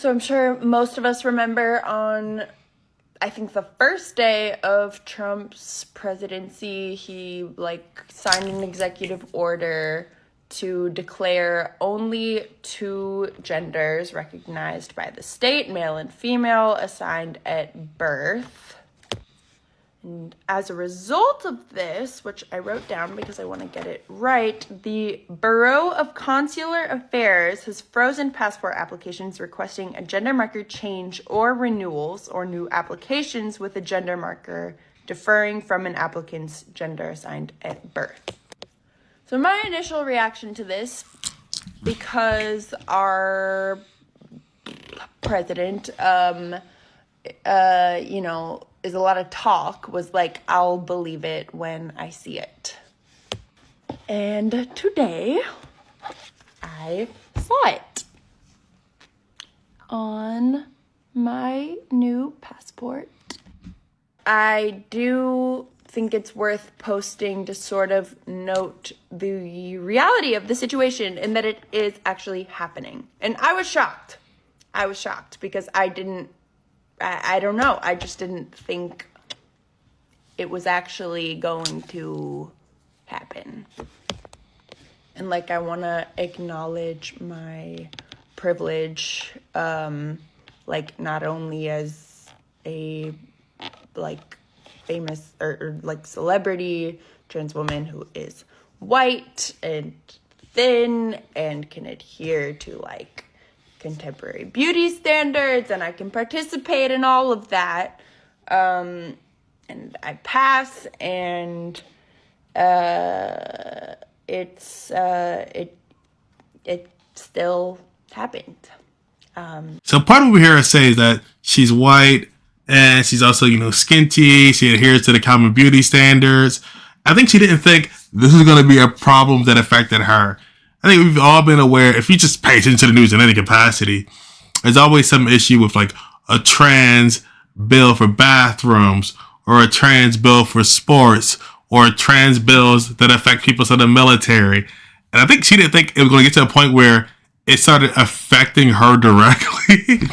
So I'm sure most of us remember on, I think, the first day of Trump's presidency, he signed an executive order to declare only two genders recognized by the state, male and female, assigned at birth. And as a result of this, which I wrote down because I want to get it right, the Bureau of Consular Affairs has frozen passport applications requesting a gender marker change or renewals or new applications with a gender marker differing from an applicant's gender assigned at birth. So my initial reaction to this, because our president, is a lot of talk, was like, I'll believe it when I see it. And today, I saw it on my new passport. I do think it's worth posting to sort of note the reality of the situation and that it is actually happening. And I was shocked. Because I don't know. I just didn't think it was actually going to happen. And I want to acknowledge my privilege, not only as a, famous or celebrity trans woman who is white and thin and can adhere to, contemporary beauty standards, and I can participate in all of that, and I pass, and it still happened. So part of what we hear her say is that she's white and she's also, skinty. She adheres to the common beauty standards. I think she didn't think this was going to be a problem that affected her. I think we've all been aware, if you just pay attention to the news in any capacity, there's always some issue with a trans bill for bathrooms, or a trans bill for sports, or trans bills that affect people in the military. And I think she didn't think it was going to get to a point where it started affecting her directly,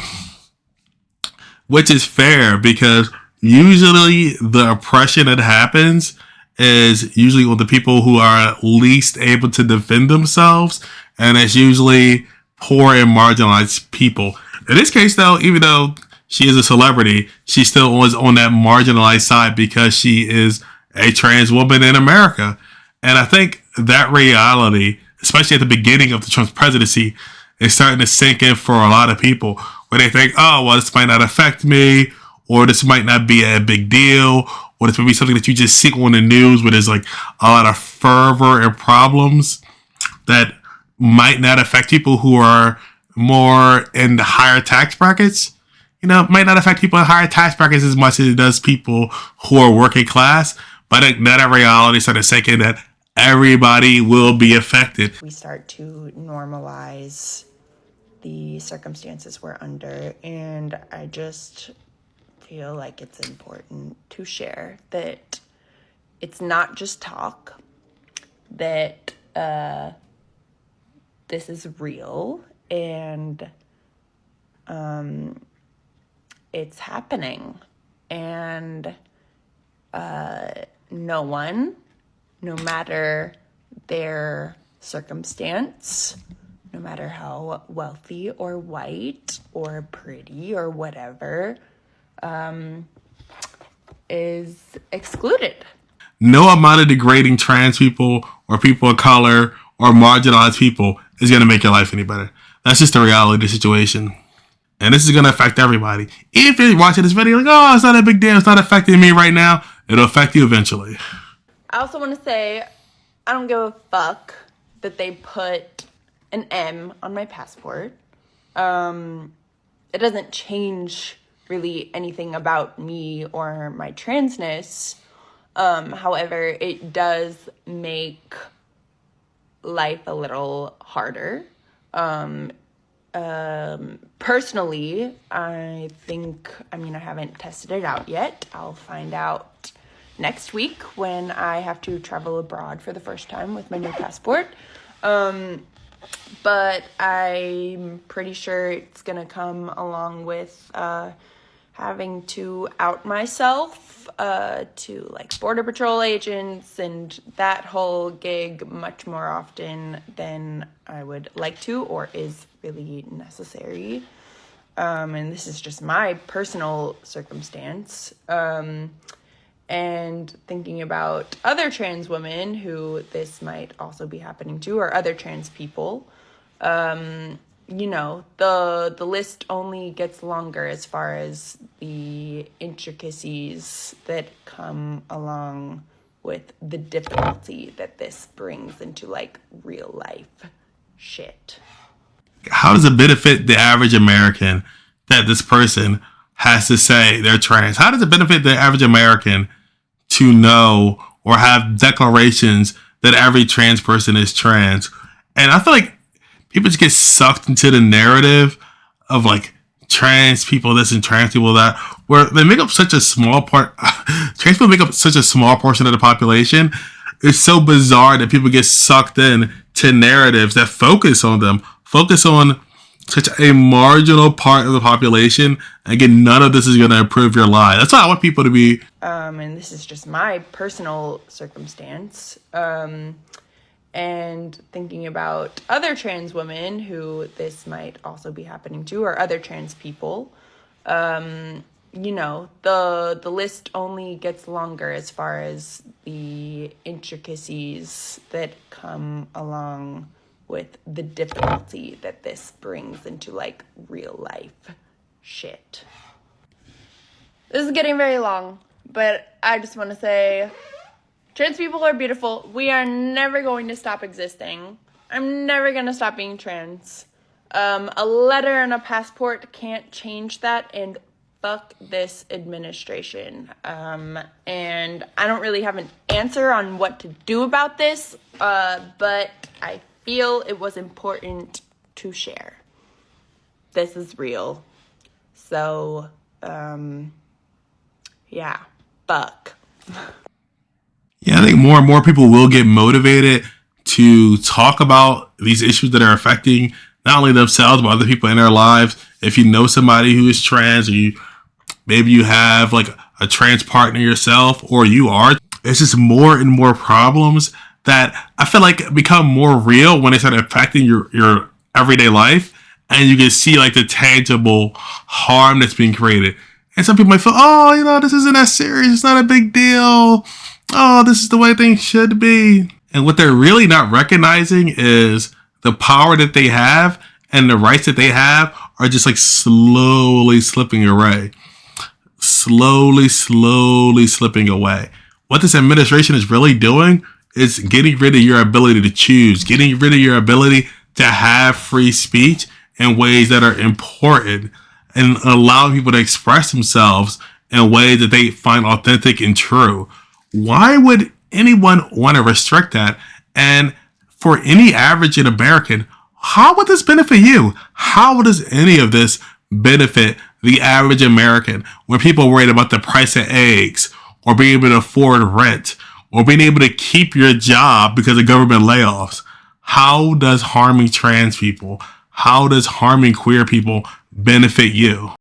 which is fair, because usually the oppression that happens is usually with the people who are least able to defend themselves, and it's usually poor and marginalized people. In this case, though, even though she is a celebrity, she still was on that marginalized side because she is a trans woman in America. And I think that reality, especially at the beginning of the Trump presidency, is starting to sink in for a lot of people, where they think, oh, well, this might not affect me, or this might not be a big deal, or this would be something that you just see on the news where there's a lot of fervor and problems that might not affect people who are more in the higher tax brackets. Might not affect people in higher tax brackets as much as it does people who are working class. But I think that reality started sinking that everybody will be affected. We start to normalize the circumstances we're under, and I just feel like it's important to share that it's not just talk, that this is real, and it's happening, and no one, no matter their circumstance, no matter how wealthy or white or pretty or whatever, is excluded. No amount of degrading trans people or people of color or marginalized people is going to make your life any better. That's just the reality of the situation. And this is going to affect everybody. If you're watching this video oh, it's not a big deal, it's not affecting me right now, it'll affect you eventually. I also want to say, I don't give a fuck that they put an M on my passport. It doesn't change really anything about me or my transness. However, it does make life a little harder. Personally, I haven't tested it out yet. I'll find out next week when I have to travel abroad for the first time with my new passport. but I'm pretty sure it's gonna come along with having to out myself to like Border Patrol agents and that whole gig much more often than I would like to or is really necessary. And this is just my personal circumstance. And thinking about other trans women who this might also be happening to, or other trans people, you know, the list only gets longer as far as the intricacies that come along with the difficulty that this brings into like real life shit. How does it benefit the average American that this person has to say they're trans? How does it benefit the average American to know or have declarations that every trans person is trans? And I feel like people just get sucked into the narrative of like trans people this and trans people that, where they make up such a small part. Trans people make up such a small portion of the population. It's so bizarre that people get sucked in to narratives that focus on them, focus on such a marginal part of the population. Again, none of this is going to improve your life. That's why I want people to be. And this is just my personal circumstance. And thinking about other trans women who this might also be happening to, or other trans people, you know, the list only gets longer as far as the intricacies that come along with the difficulty that this brings into like real life shit. This is getting very long, but I just want to say trans people are beautiful. We are never going to stop existing. I'm never going to stop being trans. A letter and a passport can't change that, and fuck this administration. And I don't really have an answer on what to do about this, but I feel it was important to share. This is real. So, yeah, fuck. Yeah, I think more and more people will get motivated to talk about these issues that are affecting not only themselves, but other people in their lives. If you know somebody who is trans, or maybe you have like a trans partner yourself, or you are, it's just more and more problems that I feel like become more real when they start affecting your everyday life. And you can see like the tangible harm that's being created. And some people might feel, oh, you know, this isn't that serious. It's not a big deal. Oh, this is the way things should be. And what they're really not recognizing is the power that they have and the rights that they have are just like slowly slipping away. Slowly slipping away. What this administration is really doing is getting rid of your ability to choose, getting rid of your ability to have free speech in ways that are important, and allowing people to express themselves in ways that they find authentic and true. Why would anyone want to restrict that? And for any average American, how would this benefit you? How does any of this benefit the average American when people are worried about the price of eggs, or being able to afford rent, or being able to keep your job because of government layoffs? How does harming trans people, how does harming queer people benefit you?